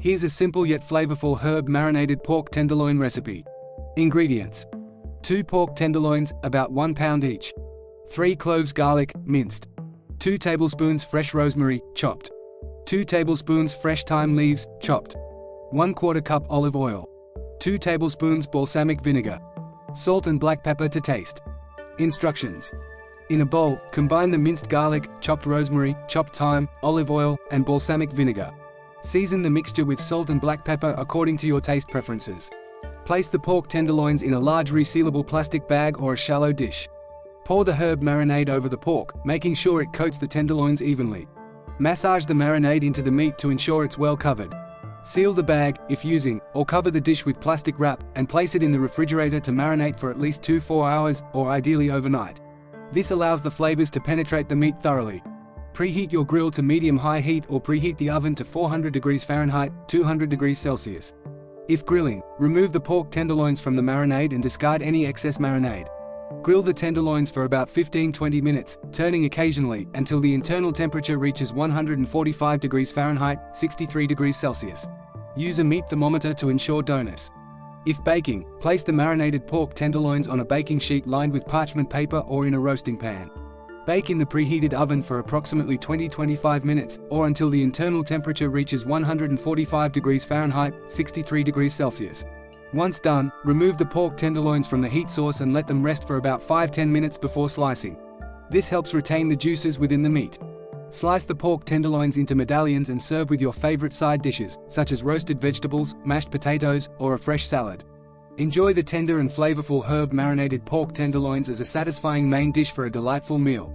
Here's a simple yet flavorful herb marinated pork tenderloin recipe. Ingredients: 2 pork tenderloins, about 1 pound each. 3 cloves garlic, minced. 2 tablespoons fresh rosemary, chopped. 2 tablespoons fresh thyme leaves, chopped. 1/4 cup olive oil. 2 tablespoons balsamic vinegar. Salt and black pepper to taste. Instructions: in a bowl, combine the minced garlic, chopped rosemary, chopped thyme, olive oil, and balsamic vinegar. Season the mixture with salt and black pepper according to your taste preferences. Place the pork tenderloins in a large resealable plastic bag or a shallow dish. Pour the herb marinade over the pork, making sure it coats the tenderloins evenly. Massage the marinade into the meat to ensure it's well covered. Seal the bag, if using, or cover the dish with plastic wrap, and place it in the refrigerator to marinate for at least 2–4 hours, or ideally overnight. This allows the flavors to penetrate the meat thoroughly. Preheat your grill to medium-high heat or preheat the oven to 400 degrees Fahrenheit, 200 degrees Celsius. If grilling, remove the pork tenderloins from the marinade and discard any excess marinade. Grill the tenderloins for about 15–20 minutes, turning occasionally, until the internal temperature reaches 145 degrees Fahrenheit, 63 degrees Celsius. Use a meat thermometer to ensure doneness. If baking, place the marinated pork tenderloins on a baking sheet lined with parchment paper or in a roasting pan. Bake in the preheated oven for approximately 20–25 minutes, or until the internal temperature reaches 145 degrees Fahrenheit, 63 degrees Celsius. Once done, remove the pork tenderloins from the heat source and let them rest for about 5–10 minutes before slicing. This helps retain the juices within the meat. Slice the pork tenderloins into medallions and serve with your favorite side dishes, such as roasted vegetables, mashed potatoes, or a fresh salad. Enjoy the tender and flavorful herb marinated pork tenderloins as a satisfying main dish for a delightful meal.